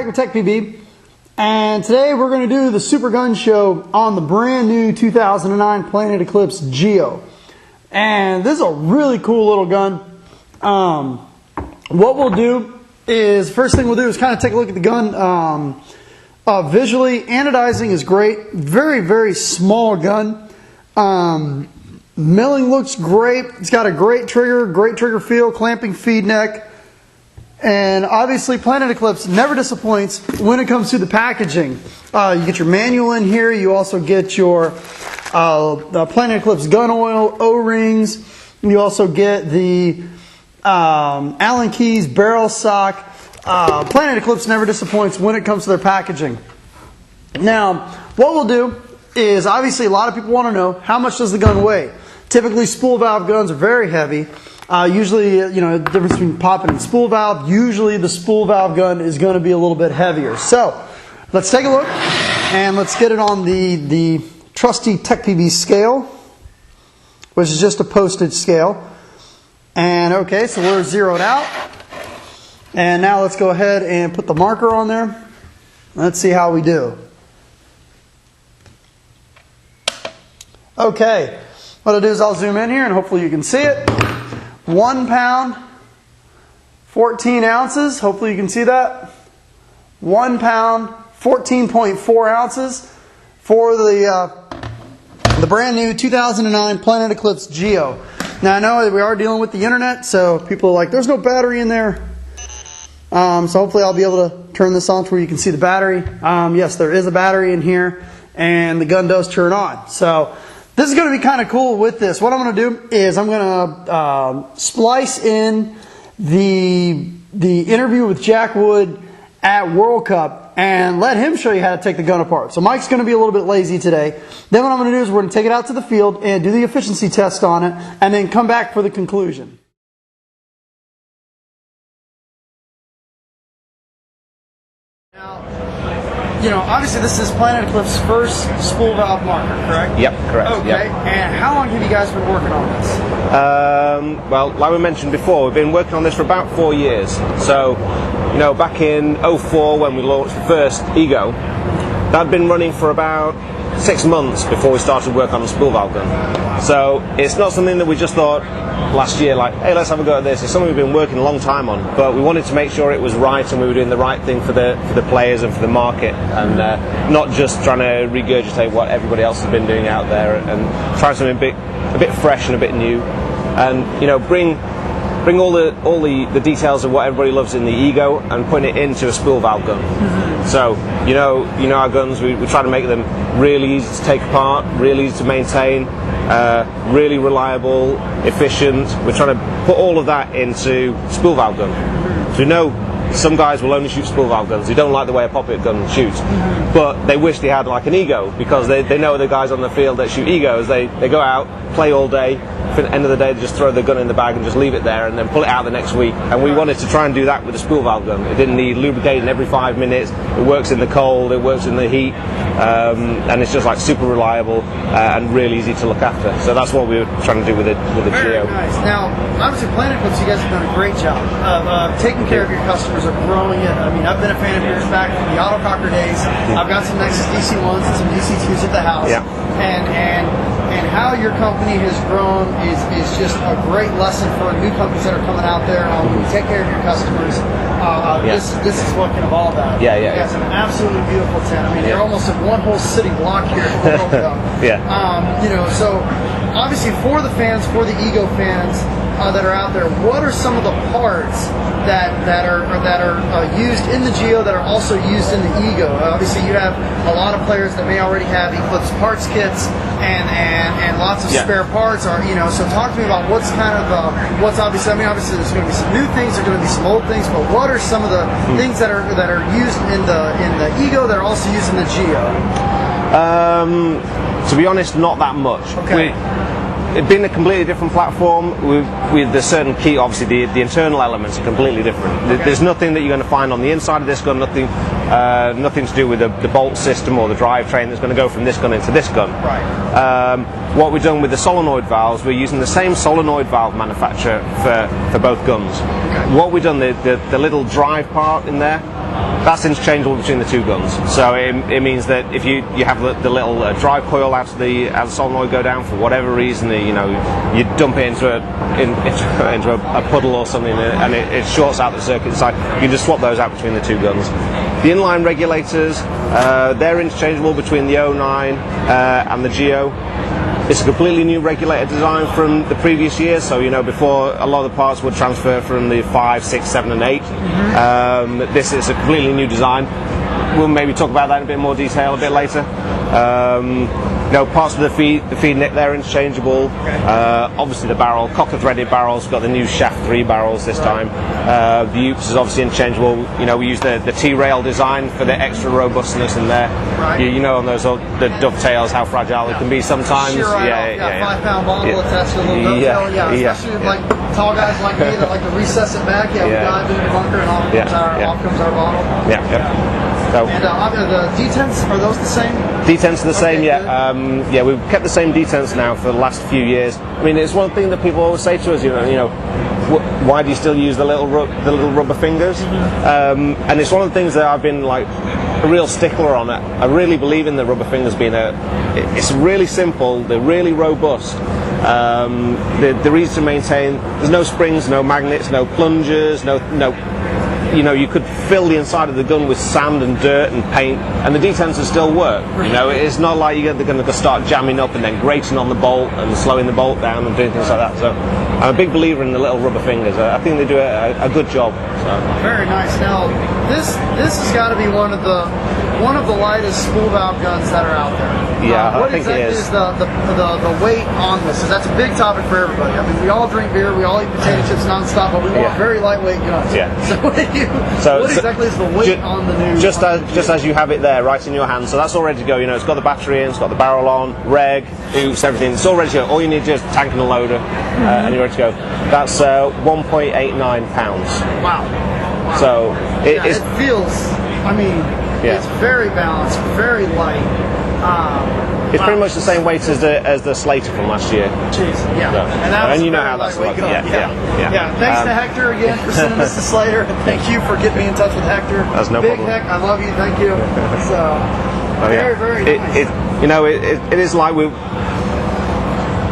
with TechPB, and today we're going to do the Super Gun Show on the brand new 2009 Planet Eclipse Geo. And this is a really cool little gun. What we'll do is, first thing we'll do is kind of take a look at the gun. Visually, anodizing is great. Very, very small gun. Milling looks great. It's got a great trigger feel, clamping feed neck. And obviously Planet Eclipse never disappoints when it comes to the packaging. You get your manual in here. You also get your the Planet Eclipse gun oil, O-rings. You also get the Allen keys, barrel sock. Planet Eclipse never disappoints when it comes to their packaging. Now, what we'll do is, obviously a lot of people want to know, how much does the gun weigh? Typically spool valve guns are very heavy. Usually, you know, the difference between popping and spool valve, usually the spool valve gun is going to be a little bit heavier. So, let's take a look and let's get it on the trusty TechPB scale, which is just a postage scale. And okay, so we're zeroed out. And now let's go ahead and put the marker on there. Let's see how we do. Okay, what I'll do is I'll zoom in here and hopefully you can see it. 1 pound, 14 ounces. Hopefully you can see that. 1 pound, 14.4 ounces for the brand new 2009 Planet Eclipse Geo. Now I know that we are dealing with the internet, so people are like, there's no battery in there. So hopefully I'll be able to turn this on to where you can see the battery. Yes, there is a battery in here, and the gun does turn on. So this is going to be kind of cool with this. What I'm going to do is I'm going to splice in the interview with Jack Wood at World Cup and let him show you how to take the gun apart. So Mike's going to be a little bit lazy today. Then what I'm going to do is we're going to take it out to the field and do the efficiency test on it and then come back for the conclusion. You know, obviously this is Planet Eclipse's first spool valve marker, correct? Yep, correct. Okay, yep. And how long have you guys been working on this? Well, like we mentioned before, we've been working on this for about 4 years. So, you know, back in 2004 when we launched the first Ego, that'd been running for about 6 months before we started work on the spool valve gun. So it's not something that we just thought last year, like, hey, let's have a go at this. It's something we've been working a long time on, but we wanted to make sure it was right and we were doing the right thing for the players and for the market, and not just trying to regurgitate what everybody else has been doing out there, and try something a bit fresh and a bit new, and, you know, bring all the details of what everybody loves in the Ego and putting it into a spool valve gun. Mm-hmm. So, you know our guns, we try to make them really easy to take apart, really easy to maintain, really reliable, efficient. We're trying to put all of that into spool valve gun. So we know some guys will only shoot spool valve guns. They don't like the way a pop-it gun shoots, but they wish they had like an Ego, because they know the guys on the field that shoot Egos, they go out, play all day, at the end of the day they just throw the gun in the bag and just leave it there and then pull it out the next week. And we wanted to try and do that with a spool valve gun. It didn't need lubricating every 5 minutes. It works in the cold, it works in the heat, and it's just like super reliable and really easy to look after. So that's what we were trying to do with the Geo. Very nice. Now, obviously Planet Eclipse, you guys have done a great job of taking care of your customers, of growing it. I mean, I've been a fan of yours back from the autococker days. I've got some Nexus DC1s and some DC2s at the house. Yeah. And how your company has grown is just a great lesson for new companies that are coming out there. When you take care of your customers, this is what can evolve out of. Yeah. You guys have an absolutely beautiful tent. I mean, you're almost in one whole city block here at World Cup. You know, so obviously for the fans, for the Ego fans that are out there, what are some of the parts that are used in the Geo that are also used in the Ego? Obviously, you have a lot of players that may already have Eclipse parts kits and lots of spare parts. So talk to me about what's kind of what's obviously. I mean, obviously there's going to be some new things, there's going to be some old things, but what are some of the things that are used in the Ego that are also used in the Geo? To be honest, not that much. Okay. It being a completely different platform, with a certain key, obviously the internal elements are completely different. Okay. There's nothing that you're going to find on the inside of this gun, nothing nothing to do with the bolt system or the drivetrain that's going to go from this gun into this gun. Right. What we've done with the solenoid valves, we're using the same solenoid valve manufacturer for both guns. Okay. What we've done, the little drive part in there, that's interchangeable between the two guns. So it means that if you have the little drive coil out of the solenoid go down for whatever reason, you dump it into a puddle or something, and it shorts out the circuit inside. You can just swap those out between the two guns. The inline regulators, they're interchangeable between the 09 and the Geo. It's a completely new regulator design from the previous year, so before a lot of the parts would transfer from the 5, 6, 7 and 8. This is a completely new design. We'll maybe talk about that in a bit more detail a bit later. Parts of the feed neck, they're interchangeable. Obviously the barrel, copper threaded barrels, got the new shaft 3 barrels this time. The UPS is obviously interchangeable. We use the T-rail design for the extra robustness in there. Right. On those the dovetails, how fragile it can be sometimes. Sure, 5-pound bottle attached to a little dovetail. Especially like tall guys like me that like to recess it back. We dive into the bunker and off comes our bottle. So, and the detents, are those the same? Detents are the same, we've kept the same detents now for the last few years. I mean, it's one thing that people always say to us, why do you still use the little rubber fingers? And it's one of the things that I've been like a real stickler on. I really believe in the rubber fingers being it's really simple, they're really robust. They're easy to maintain. There's no springs, no magnets, no plungers, no. You could fill the inside of the gun with sand and dirt and paint, and the detents will still work. It's not like they're going to start jamming up and then grating on the bolt and slowing the bolt down and doing things like that. So I'm a big believer in the little rubber fingers. I think they do a good job. So. Very nice. Now this has got to be one of the lightest spool valve guns that are out there. Yeah, what I think exactly it is. is the weight on this? Because that's a big topic for everybody. I mean, we all drink beer, we all eat potato chips nonstop, but we want very lightweight guns. Yeah. So what exactly is the weight on the new? Just as you have it there, right in your hand. So that's all ready to go. It's got the battery in, it's got the barrel on, reg, oops, everything. It's all ready to go. All you need to do is a tank and a loader, and you're ready to go. That's 1.89 pounds. Wow. So it feels. I mean, it's very balanced, very light. It's pretty much the same weight as the Slater from last year. Jeez, yeah. So, and you know how that's like. Yeah. Thanks to Hector again for sending us to Slater, and thank you for getting me in touch with Hector. That's no problem. Big Heck, I love you. Thank you. So very nice. It is like we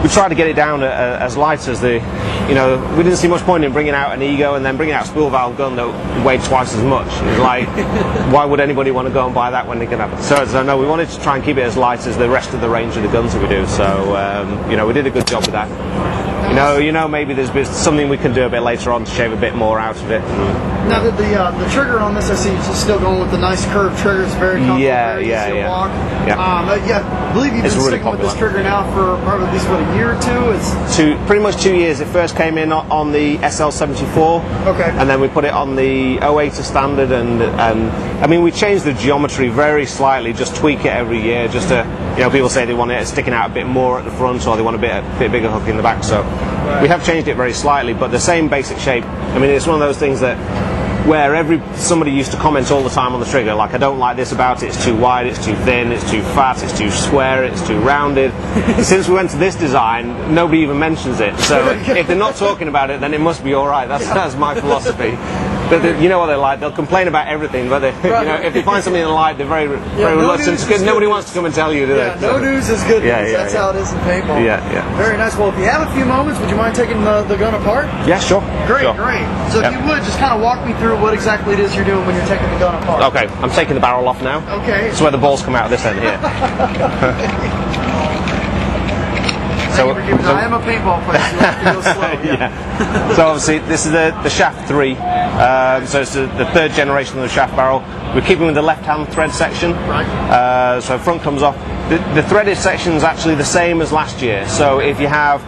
tried to get it down as light as the. We didn't see much point in bringing out an Ego and then bringing out a spool valve gun that weighed twice as much. It's like, why would anybody want to go and buy that when they can have it? So no, we wanted to try and keep it as light as the rest of the range of the guns that we do. So we did a good job with that. Maybe there's something we can do a bit later on to shave a bit more out of it. Now the trigger on this, I see you're still going with the nice curved trigger. It's very comfortable, very easy to walk. I believe you've been sticking with this trigger now for probably at least a year or two. It's pretty much 2 years. It first came in on the SL74, and then we put it on the 08 standard, and I mean we changed the geometry very slightly, just tweak it every year, just to people say they want it sticking out a bit more at the front or they want a bit bigger hook in the back, so we have changed it very slightly, but the same basic shape. I mean, it's one of those things that where somebody used to comment all the time on the trigger, like, I don't like this about it, it's too wide, it's too thin, it's too fat, it's too square, it's too rounded. Since we went to this design, nobody even mentions it. So if they're not talking about it, then it must be all right. That's my philosophy. But you know what they're like, they'll complain about everything, but if they find something they like, they're very reluctant, because nobody wants to come and tell you, do they? No news is good news. That's how it is in paintball. Very nice. Well, if you have a few moments, would you mind taking the gun apart? Yeah, sure. Great. So if you would, just kind of walk me through what exactly it is you're doing when you're taking the gun apart. Okay, I'm taking the barrel off now. Okay. That's where the balls come out of this end here. I am a paintball player, so you have to go slow. So obviously this is the shaft 3, so it's the third generation of the shaft barrel. We're keeping with the left-hand thread section. So front comes off. The threaded section is actually the same as last year. So if you have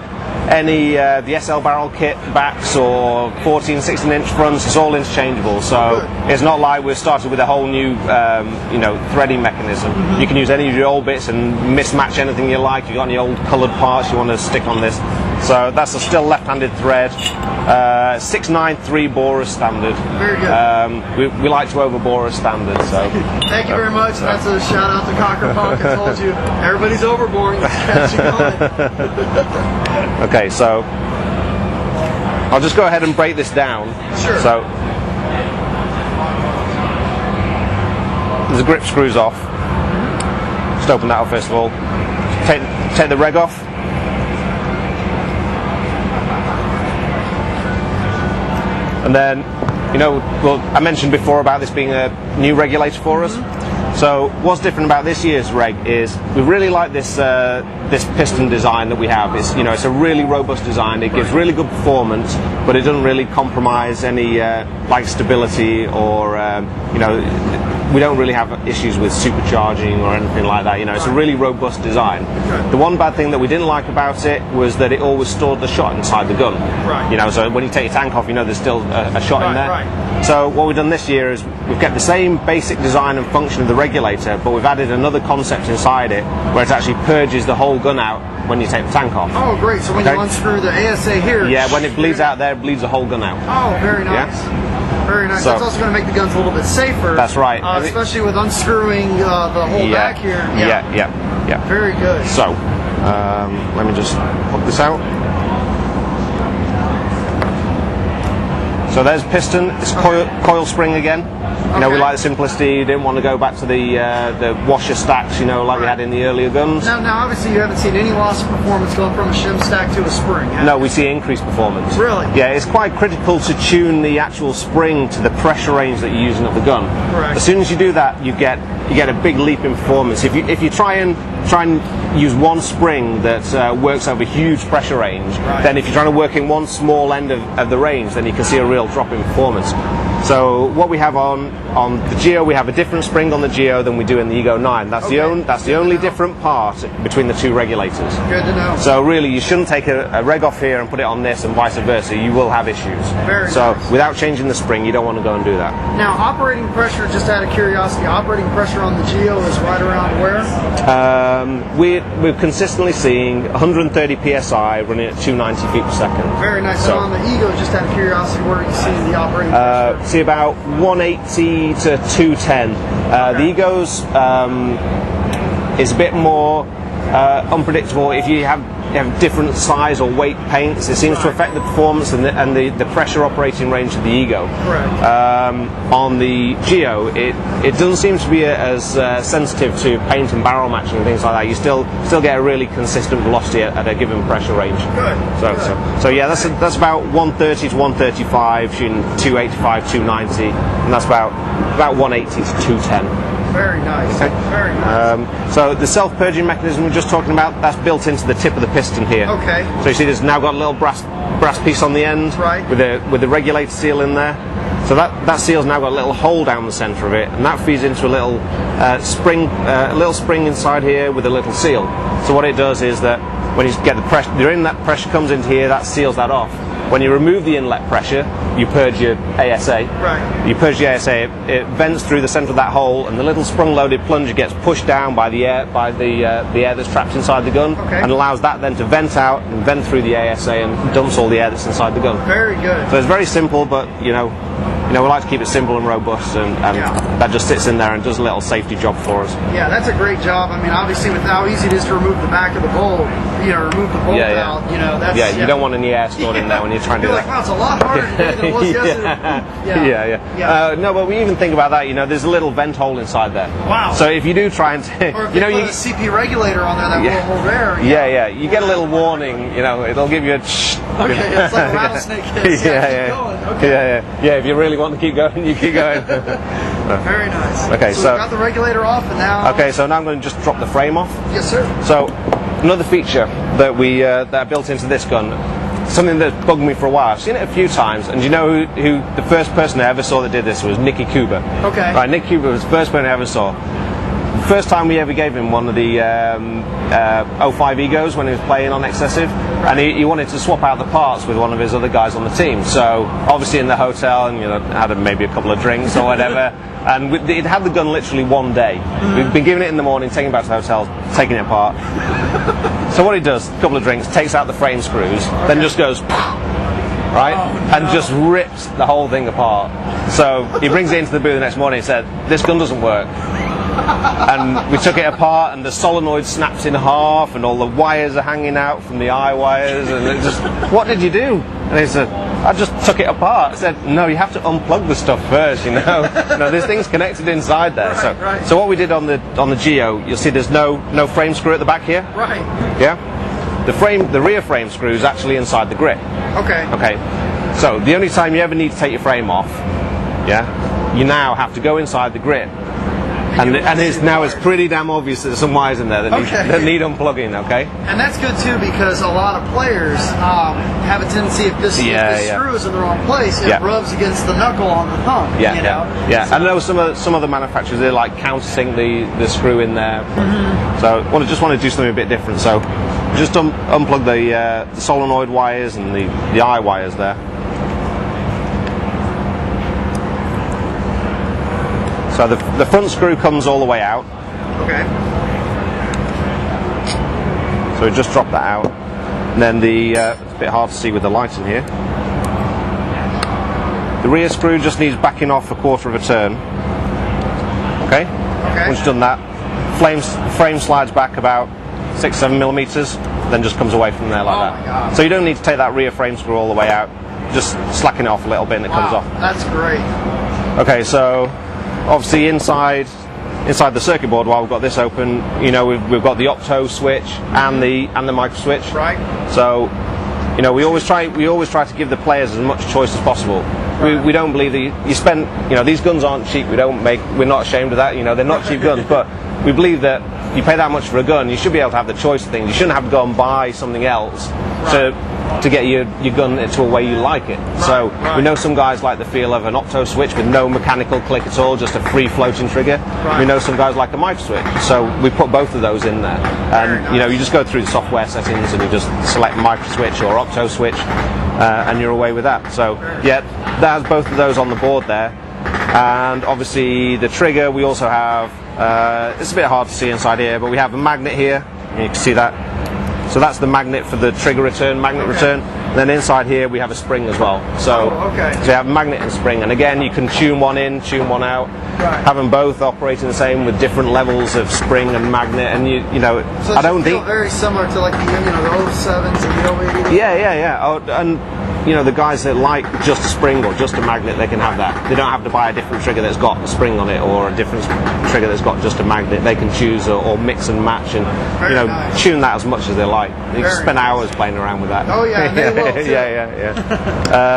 any the SL barrel kit backs or 14, 16-inch fronts. It's all interchangeable. So it's not like we've started with a whole new threading mechanism. You can use any of your old bits and mismatch anything you like. You got any old coloured parts you want to stick on this. So that's a still left-handed thread. 693 bore as standard. Very good. We like to overbore as standard. So thank you very much. That's a shout out to Cocker Punk. I told you everybody's overboring. Let's catch you going. Okay, so I'll just go ahead and break this down. Sure. So the grip screws off. Just open that up first of all. Take the reg off. And then, well, I mentioned before about this being a new regulator for us. So what's different about this year's reg is we really like this this piston design that we have. It's it's a really robust design. It gives really good performance, but it doesn't really compromise any like stability or we don't really have issues with supercharging or anything like that. It's a really robust design. The one bad thing that we didn't like about it was that it always stored the shot inside the gun. Right. So when you take your tank off, there's still a shot in there. Right. So what we've done this year is we've kept the same basic design and function of the regulator, but we've added another concept inside it where it actually purges the whole gun out when you take the tank off. Oh, great. So when you unscrew the ASA here... Yeah, when it bleeds out there, it bleeds the whole gun out. Oh, very nice. Yeah? Very nice. So, that's also going to make the guns a little bit safer. That's right. Especially with unscrewing the whole back here. Yeah. Very good. So, let me just pop this out. So there's piston, it's coil spring again. We like the simplicity, didn't want to go back to the washer stacks, like we had in the earlier guns. Now obviously you haven't seen any loss of performance going from a shim stack to a spring, have No, you? we see increased performance. Really? Yeah, it's quite critical to tune the actual spring to the pressure range that you're using of the gun. Correct. As soon as you do that, you get a big leap in performance. If you try and use one spring that works over huge pressure range, then if you're trying to work in one small end of the range, then you can see a real drop in performance. So what we have on the Geo, we have a different spring on the Geo than we do in the Ego 9. That's the only different part between the two regulators. Good to know. So really, you shouldn't take a reg off here and put it on this and vice versa. You will have issues. Very so nice. Without changing the spring, you don't want to go and do that. Now, operating pressure, just out of curiosity, operating pressure on the Geo is right around where? We're consistently seeing 130 psi running at 290 feet per second. Very nice. So, and on the Ego, just out of curiosity, where are you seeing the operating pressure? See about 180 to 210. The Ego's is a bit more unpredictable. If you have different size or weight paints, it seems to affect the performance and the pressure operating range of the Ego. Correct. On the Geo, it doesn't seem to be as sensitive to paint and barrel matching and things like that. You still get a really consistent velocity at a given pressure range. Good. So yeah, that's about 130 to 135, shooting 285, 290, and that's about 180 to 210. Very nice. Okay. Very nice. So the self-purging mechanism we're just talking about, that's built into the tip of the piston here. Okay. So you see there's now got a little brass piece on the end, right, with the regulator seal in there. So that seal's now got a little hole down the centre of it, and that feeds into a little spring inside here with a little seal. So what it does is that when you get the pressure, that pressure comes into here, that seals that off. When you remove the inlet pressure, you purge your ASA. Right. You purge the ASA, it vents through the centre of that hole, and the little sprung-loaded plunger gets pushed down by the air that's trapped inside the gun, and allows that then to vent out and vent through the ASA and dumps all the air that's inside the gun. Very good. So it's very simple, but we like to keep it simple and robust, and that just sits in there and does a little safety job for us. Yeah, that's a great job. I mean, obviously, with how easy it is to remove the back of the bolt, remove the bolt out, that's... you don't want any air stored in there when you're trying to do that. You're like, wow, it's a lot harder today than it was yesterday. No, but we even think about that, there's a little vent hole inside there. Wow. So if you do try and... or if you put a CP regulator on there, that will hold air. You get a little warning, it'll give you a... Okay, it's like a rattlesnake hiss. Keep going. Yeah, if you really want to keep going, you keep going. Very nice. Okay, so we've got the regulator off, and now... Okay, so now I'm going to just drop the frame off. Yes, sir. So, another feature that that I built into this gun, something that bugged me for a while. I've seen it a few times, and do you know who the first person I ever saw that did this was Nicky Cuba. Okay. Right, Nicky Cuba was the first person I ever saw. first time we ever gave him one of the 05 Egos when he was playing on Excessive, and he wanted to swap out the parts with one of his other guys on the team. So obviously in the hotel, and had maybe a couple of drinks or whatever, and it had the gun literally one day. We've been giving it in the morning, taking it back to the hotel, taking it apart. So what he does, a couple of drinks, takes out the frame screws, then just goes, right, and just rips the whole thing apart. So he brings it into the booth the next morning and said, "This gun doesn't work." And we took it apart, and the solenoid snaps in half, and all the wires are hanging out from the eye wires, and it just, "What did you do?" And he said, "I just took it apart." I said, "No, you have to unplug the stuff first, No, this thing's connected inside there." So what we did on the Geo, you'll see there's no frame screw at the back here. Right. Yeah. The rear frame screw is actually inside the grip. Okay. Okay. So the only time you ever need to take your frame off, you now have to go inside the grip. And it's pretty damn obvious that there's some wires in there that need unplugging, okay? And that's good too, because a lot of players have a tendency, if this screw is in the wrong place, it rubs against the knuckle on the thumb. Yeah. So, I know some of the manufacturers, they like countersink the screw in there. So I just want to do something a bit different. So just unplug the solenoid wires and the eye wires there. So the front screw comes all the way out. Okay. So we just drop that out. And then it's a bit hard to see with the light in here. The rear screw just needs backing off a quarter of a turn. Okay? Once you've done that, frame slides back about 6-7 millimeters, then just comes away from there like that. God. So you don't need to take that rear frame screw all the way out. Just slacken it off a little bit and it comes off. That's great. Okay, so obviously inside the circuit board, while we've got this open, we've got the opto switch and the micro switch. Right. So, we always try to give the players as much choice as possible. Right. We don't believe that you spend, these guns aren't cheap. We're not ashamed of that. They're not cheap guns, but we believe that you pay that much for a gun, you should be able to have the choice of things. You shouldn't have to go and buy something else to get your gun into a way you like it. So we know some guys like the feel of an opto switch with no mechanical click at all, just a free floating trigger. We know some guys like a micro switch. So we put both of those in there. And you just go through the software settings and you just select micro switch or opto switch, and you're away with that. So that has both of those on the board there. And obviously the trigger, we also have, it's a bit hard to see inside here, but we have a magnet here. You can see that. So that's the magnet for the trigger return, return. And then inside here we have a spring as well. So, so you have magnet and spring. And again, you can tune one in, tune one out. Right. Have them both operating the same with different levels of spring and magnet. And so I don't think very similar to like the 07s and the 080s. Yeah. Oh, and the guys that like just a spring or just a magnet, they can have that. They don't have to buy a different trigger that's got a spring on it or a different trigger that's got just a magnet. They can choose or mix and match and tune that as much as they like. You can spend hours playing around with that. Oh yeah, they will too. Yeah.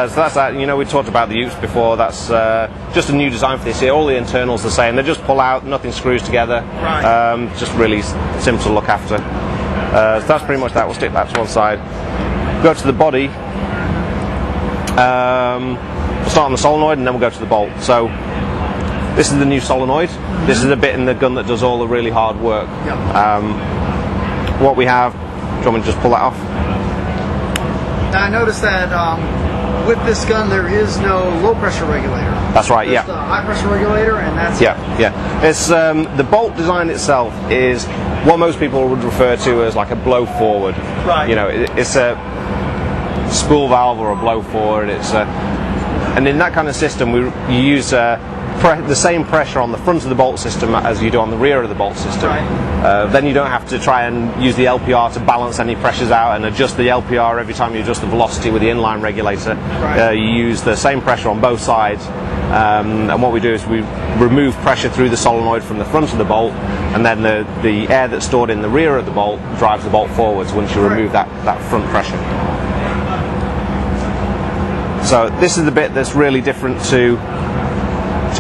So that's that. We talked about the Utes before. That's just a new design for this year. All the internals the same. They just pull out, nothing screws together. Right. Just really simple to look after. So that's pretty much that. We'll stick that to one side. Go to the body. We'll start on the solenoid and then we'll go to the bolt. So this is the new solenoid. This is the bit in the gun that does all the really hard work. What we have, do you want me to just pull that off? Now I noticed that with this gun there is no low pressure regulator. That's right, There's the high pressure regulator, and that's Yeah. It's the bolt design itself is what most people would refer to as like a blow forward. Right. It's a spool valve or a blow forward. And in that kind of system, you use the same pressure on the front of the bolt system as you do on the rear of the bolt system. Right. Then you don't have to try and use the LPR to balance any pressures out and adjust the LPR every time you adjust the velocity with the inline regulator. Right. You use the same pressure on both sides. And what we do is we remove pressure through the solenoid from the front of the bolt, and then the air that's stored in the rear of the bolt drives the bolt forwards once you remove that front pressure. So this is the bit that's really different to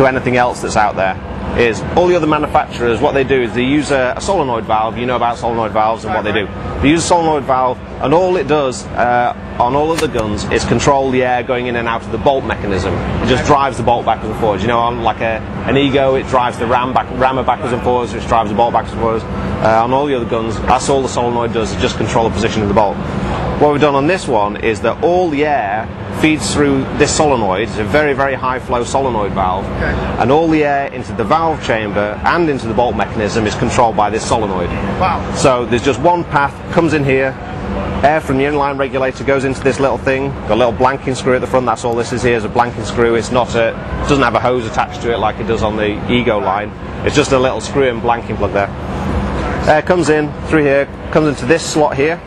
anything else that's out there. is all the other manufacturers, what they do is they use a solenoid valve. You know about solenoid valves and what they do. They use a solenoid valve, and all it does on all of the guns is control the air going in and out of the bolt mechanism. It just drives the bolt backwards and forwards. You know, on like an Ego, it drives the rammer backwards and forwards, which drives the bolt backwards and forwards. On all the other guns, that's all the solenoid does, is just control the position of the bolt. What we've done on this one is that all the air feeds through this solenoid. It's a very, very high flow solenoid valve, and all the air into the valve chamber and into the bolt mechanism is controlled by this solenoid. Wow. So there's just one path, comes in here, air from the inline regulator goes into this little thing, got a little blanking screw at the front. That's all this is here, is a blanking screw. It's not it doesn't have a hose attached to it like it does on the Ego line. It's just a little screw and blanking plug there. Air comes in through here, comes into this slot here.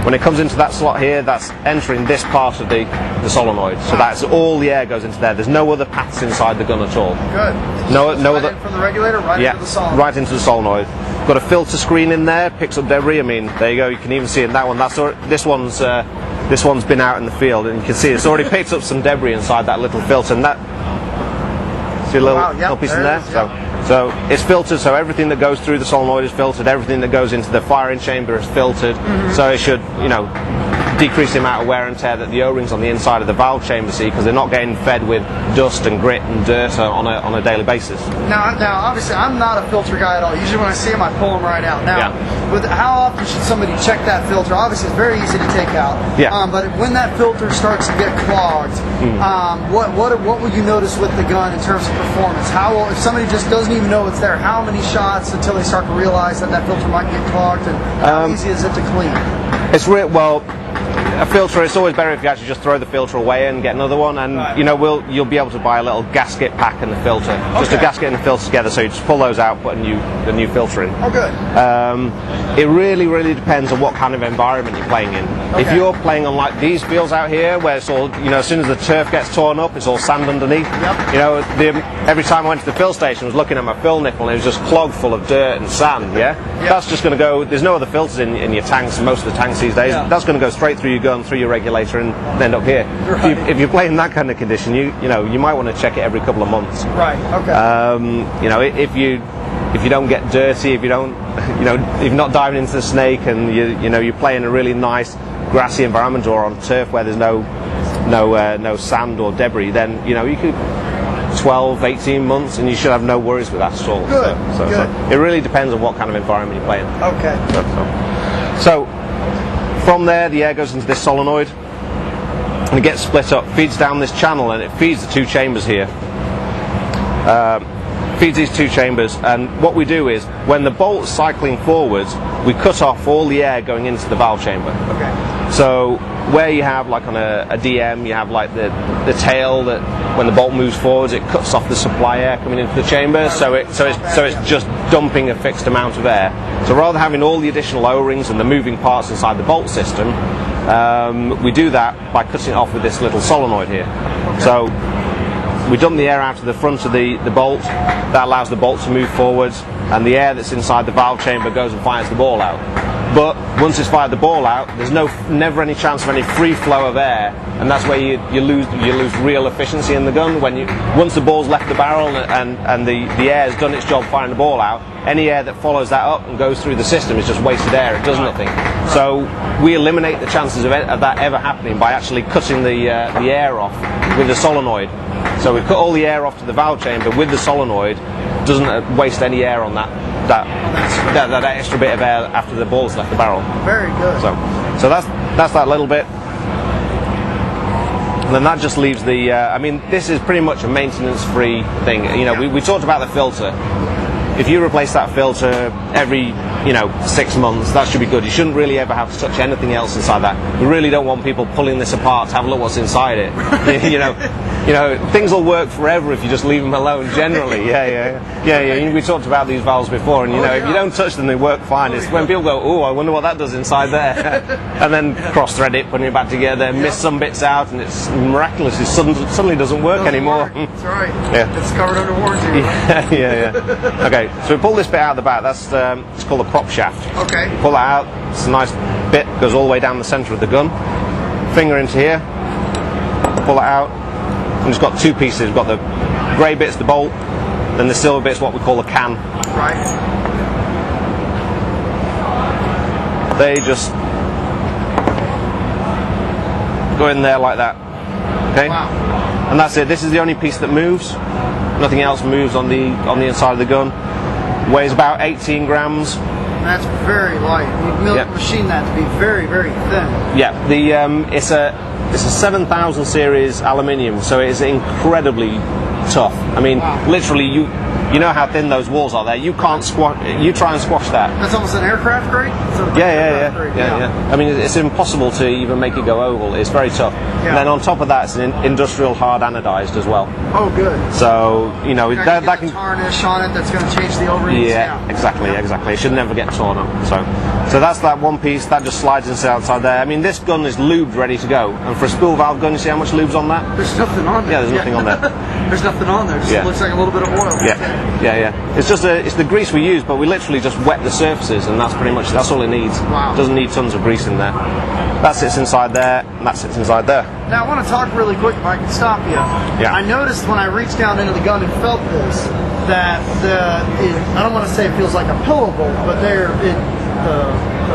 When it comes into that slot here, that's entering this part of the solenoid. So that's all the air goes into there. There's no other paths inside the gun at all. Good. No right other. From the regulator right into the solenoid. Right into the solenoid. Got a filter screen in there, picks up debris. I mean, there you go. You can even see in that one. This one's been out in the field, and you can see it's already picked up some debris inside that little filter. And that, see a little piece in there. So it's filtered, so everything that goes through the solenoid is filtered, everything that goes into the firing chamber is filtered, so it should, decrease the amount of wear and tear that the O-rings on the inside of the valve chamber see, because they're not getting fed with dust and grit and dirt on a daily basis. Now, obviously, I'm not a filter guy at all. Usually when I see them, I pull them right out. Now, how often should somebody check that filter? Obviously, it's very easy to take out. But when that filter starts to get clogged, what will you notice with the gun in terms of performance? If somebody just doesn't even know it's there, how many shots until they start to realize that filter might get clogged, and how easy is it to clean? It's a filter, it's always better if you actually just throw the filter away and get another one, and you'll be able to buy a little gasket pack and the filter, just a gasket and the filter together, so you just pull those out, put the new filter in. Oh, good. It really depends on what kind of environment you're playing in. If you're playing on like these fields out here, where it's all, as soon as the turf gets torn up, it's all sand underneath. Every time I went to the fill station, I was looking at my fill nipple, and it was just clogged full of dirt and sand. That's just going to go. There's no other filters in your tanks. Most of the tanks these days, that's going to go straight through your gun, through your regulator, and end up here. If you're playing that kind of condition, you might want to check it every couple of months. Right. Okay. If you don't get dirty, if you don't, if you're not diving into the snake, and you're playing a really nice grassy environment or on turf where there's no sand or debris, then you could 12, 18 months, and you should have no worries with that at all. Good. So it really depends on what kind of environment you're playing. Okay. So from there, the air goes into this solenoid, and it gets split up, feeds down this channel, and it feeds the two chambers here. Feeds these two chambers, and what we do is, when the bolt's cycling forwards, we cut off all the air going into the valve chamber. Okay. So where you have, like on a DM, you have like the tail that when the bolt moves forwards, it cuts off the supply air coming into the chamber, so it's just dumping a fixed amount of air. So rather than having all the additional O-rings and the moving parts inside the bolt system, we do that by cutting it off with this little solenoid here. Okay. So we dump the air out of the front of the bolt. That allows the bolt to move forwards, and the air that's inside the valve chamber goes and fires the ball out. But once it's fired the ball out, there's never any chance of any free flow of air, and that's where you lose real efficiency in the gun. Once the ball's left the barrel and the air's done its job firing the ball out, any air that follows that up and goes through the system is just wasted air. It does nothing. So we eliminate the chances of that ever happening by actually cutting the air off with the solenoid. So we cut all the air off to the valve chamber with the solenoid. Doesn't waste any air on that extra bit of air after the ball's left the barrel. Very good. So that's that little bit. And then that just leaves this is pretty much a maintenance-free thing. We talked about the filter. If you replace that filter every 6 months, that should be good. You shouldn't really ever have to touch anything else inside that. We really don't want people pulling this apart to have a look what's inside it. Things will work forever if you just leave them alone. Generally, yeah. We talked about these valves before, and if you don't touch them, they work fine. It's when people go, "Oh, I wonder what that does inside there," and then cross-thread it, putting it back together, miss some bits out, and it's miraculously suddenly doesn't work anymore. That's right. Yeah. It's covered under warranty. Yeah. Okay, so we pull this bit out of the back. That's it's called a prop shaft. Okay. Pull that out. It's a nice bit. Goes all the way down the centre of the gun. Finger into here. Pull it out. And it's got two pieces. We've got the grey bit's the bolt. Then the silver bit's what we call a can. Right. They just go in there like that. Okay. Wow. And that's it. This is the only piece that moves. Nothing else moves on the inside of the gun. Weighs about 18 grams. That's very light. You machine that to be very, very thin. Yeah. It's a 7000 series aluminium, so it is incredibly tough. I mean, literally, you know how thin those walls are there. You can't squash. You try and squash that. That's almost an aircraft grade. Yeah. I mean, it's impossible to even make it go oval. It's very tough. Yeah. And then on top of that, it's an industrial hard anodized as well. Oh, good. So you know that can tarnish on it. That's going to change the O-rings. Yeah, exactly. It should never get torn up. So that's that one piece that just slides inside outside there. I mean, this gun is lubed, ready to go. And for a spool valve gun, you see how much lube's on that? There's nothing on there. Yeah, there's nothing on there. There's nothing on there. It just looks like a little bit of oil. Yeah. It's the grease we use, but we literally just wet the surfaces, and that's all it needs. Wow. It doesn't need tons of grease in there. That sits inside there, and that sits inside there. Now I want to talk really quick, if I can stop you. Yeah. I noticed when I reached down into the gun and felt this, that I don't want to say it feels like a pillow bolt, but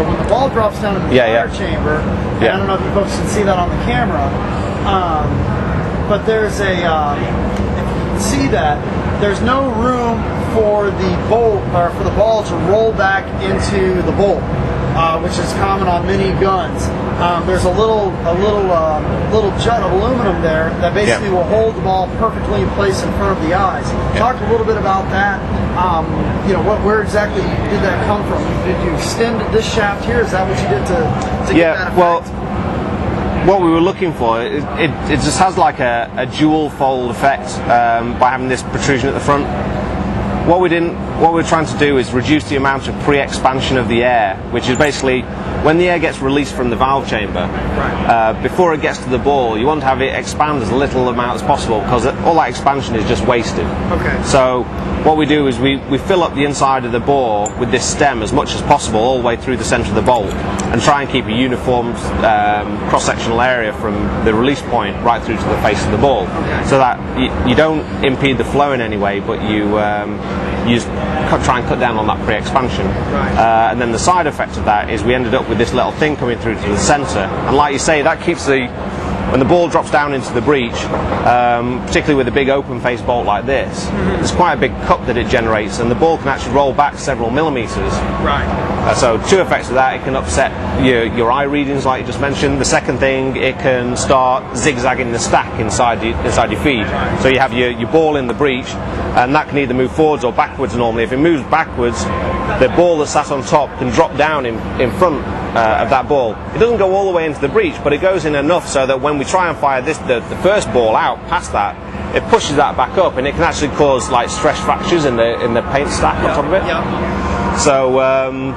when the ball drops down in the fire chamber, and I don't know if you folks can see that on the camera, but there's if you can see that, there's no room for the bolt or for the ball to roll back into the bolt, which is common on many guns. There's a little jut of aluminum there that basically will hold the ball perfectly in place in front of the eyes. Talk a little bit about that. Where exactly did that come from? Did you extend this shaft here? Is that what you did to get that effect? Well, what we were looking for, it just has like a dual fold effect by having this protrusion at the front. What we're trying to do is reduce the amount of pre-expansion of the air, which is basically when the air gets released from the valve chamber, before it gets to the ball, you want to have it expand as little amount as possible, because all that expansion is just wasted. Okay. So what we do is we fill up the inside of the bore with this stem as much as possible, all the way through the centre of the bolt, and try and keep a uniform cross-sectional area from the release point right through to the face of the ball, so that you don't impede the flow in any way, but you just try and cut down on that pre-expansion. And then the side effect of that is we ended up with this little thing coming through to the centre, and like you say, that keeps when the ball drops down into the breech, particularly with a big open face bolt like this, there's quite a big cup that it generates, and the ball can actually roll back several millimetres. So two effects of that: it can upset your eye readings, like you just mentioned. The second thing, it can start zigzagging the stack inside your feed. So you have your ball in the breech, and that can either move forwards or backwards normally. If it moves backwards, the ball that's sat on top can drop down in front of that ball. It doesn't go all the way into the breech, but it goes in enough so that when we try and fire the first ball out past that, it pushes that back up, and it can actually cause like stress fractures in the paint stack on top of it. So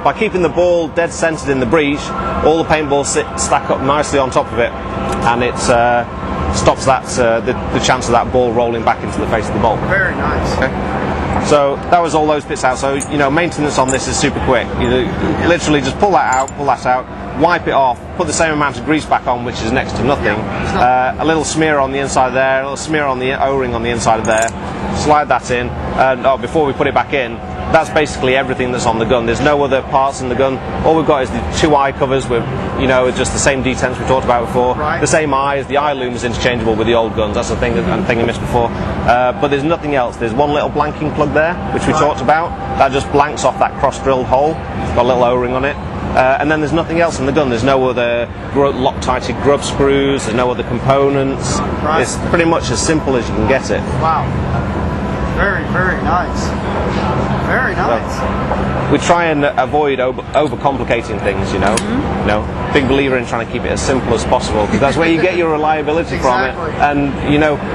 by keeping the ball dead centered in the breech, all the paintballs stack up nicely on top of it, and it stops that the chance of that ball rolling back into the face of the bolt. Very nice. Okay. So that was all those bits out. So maintenance on this is super quick. Literally just pull that out, wipe it off, put the same amount of grease back on, which is next to nothing. A little smear on the inside there, a little smear on the O-ring on the inside of there. Slide that in. Before we put it back in, that's basically everything that's on the gun. There's no other parts in the gun. All we've got is the two eye covers with, just the same detents we talked about before. The same eyes. The eye loom is interchangeable with the old guns. That's the thing I missed before. But there's nothing else. There's one little blanking plug there, which we talked about. That just blanks off that cross-drilled hole. It's got a little O-ring on it. And then there's nothing else in the gun. There's no other Loctited grub screws. There's no other components. It's pretty much as simple as you can get it. Wow. Very, very nice. Very nice. So, we try and avoid overcomplicating things, Big believer in trying to keep it as simple as possible, because that's where you get your reliability from it. And,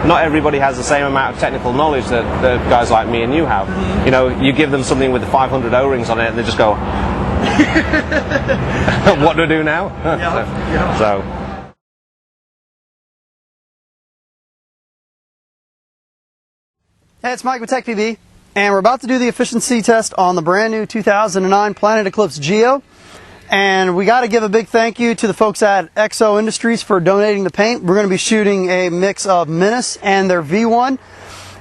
not everybody has the same amount of technical knowledge that guys like me and you have. You give them something with 500 O-rings on it, and they just go, what do I do now? So. Hey, it's Mike with TechPB, and we're about to do the efficiency test on the brand new 2009 Planet Eclipse Geo. And we got to give a big thank you to the folks at Exo Industries for donating the paint. We're going to be shooting a mix of Menace and their V1.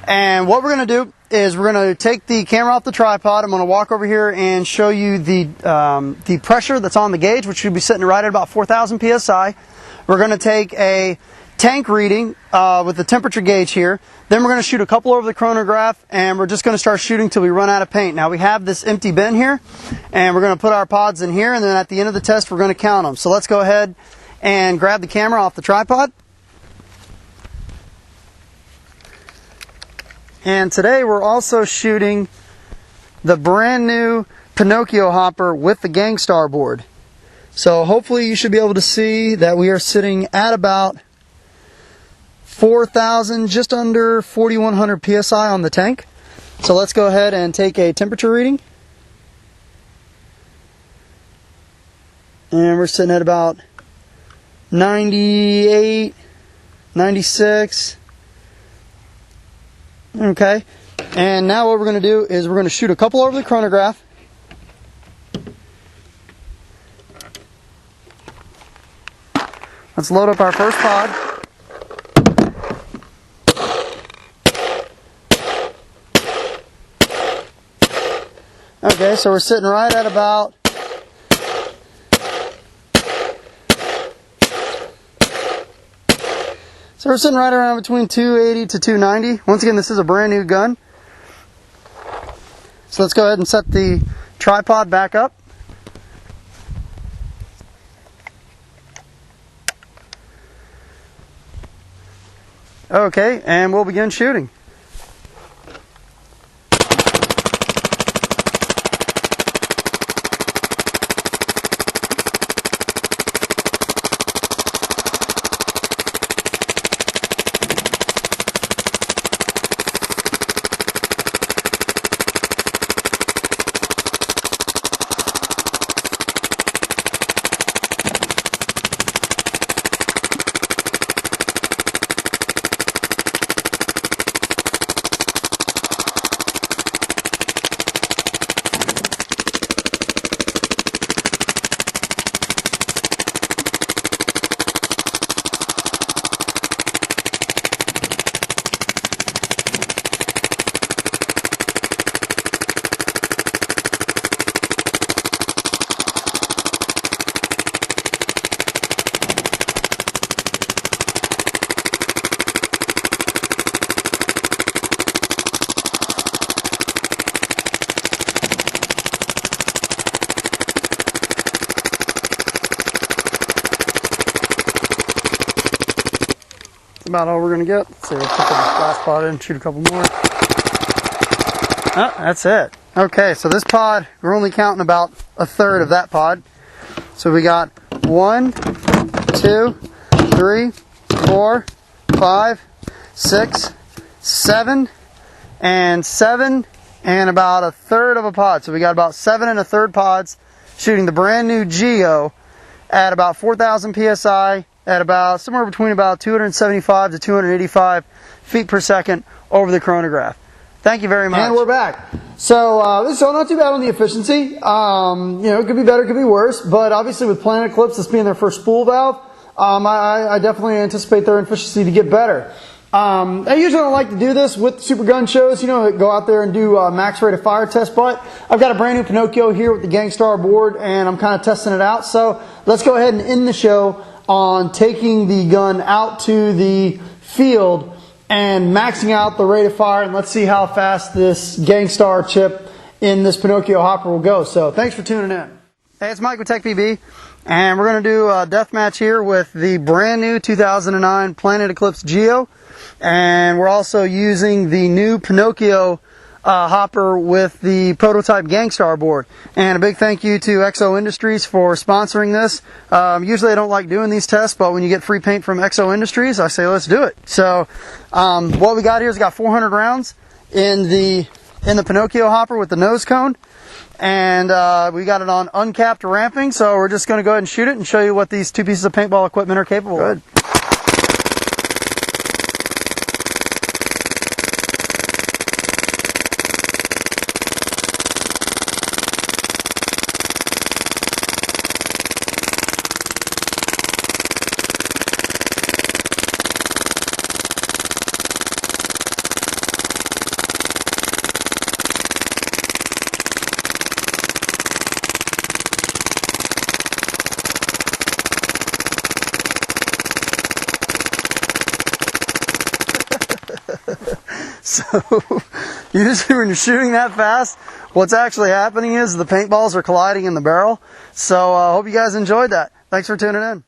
And what we're going to do is we're going to take the camera off the tripod. I'm going to walk over here and show you the pressure that's on the gauge, which should be sitting right at about 4,000 psi. We're going to take a tank reading with the temperature gauge here. Then we're going to shoot a couple over the chronograph, and we're just going to start shooting till we run out of paint. Now we have this empty bin here, and we're going to put our pods in here, and then at the end of the test we're going to count them. So let's go ahead and grab the camera off the tripod. And today we're also shooting the brand new Pinocchio hopper with the Gangstar board. So hopefully you should be able to see that we are sitting at about 4,000, just under 4,100 psi on the tank. So let's go ahead and take a temperature reading. And we're sitting at about 98, 96. Okay, and now what we're going to do is we're going to shoot a couple over the chronograph. Let's load up our first pod. Okay, so we're sitting right at about So we're sitting right around between 280 to 290. Once again, this is a brand new gun. So let's go ahead and set the tripod back up. Okay, and we'll begin shooting. About all we're going to get. Let's see, we'll put the last pod in, shoot a couple more. Oh, that's it. Okay, so this pod, we're only counting about a third of that pod. So we got 1, 2, 3, 4, 5, 6, 7, and 7, and about a third of a pod. So we got about 7 1/3 pods shooting the brand new Geo at about 4,000 psi. At about somewhere between about 275 to 285 feet per second over the chronograph. Thank you very much. And we're back. So this is not too bad on the efficiency. It could be better, it could be worse, but obviously with Planet Eclipse, this being their first spool valve, I definitely anticipate their efficiency to get better. I usually don't like to do this with super gun shows, go out there and do max rate of fire test, but I've got a brand new Pinocchio here with the Gangstar board, and I'm kind of testing it out. So let's go ahead and end the show on taking the gun out to the field and maxing out the rate of fire, and let's see how fast this Gangstar chip in this Pinocchio hopper will go. So thanks for tuning in. Hey, it's Mike with TechPB, and we're going to do a death match here with the brand new 2009 Planet Eclipse Geo, and we're also using the new Pinocchio hopper with the prototype Gangstar board. And a big thank you to Exo Industries for sponsoring this. Usually I don't like doing these tests, but when you get free paint from Exo Industries, I say let's do it. So what we got here is got 400 rounds in the Pinocchio hopper with the nose cone, and we got it on uncapped ramping. So we're just going to go ahead and shoot it and show you what these two pieces of paintball equipment are capable of. Good. So usually when you're shooting that fast, what's actually happening is the paintballs are colliding in the barrel. So I hope you guys enjoyed that. Thanks for tuning in.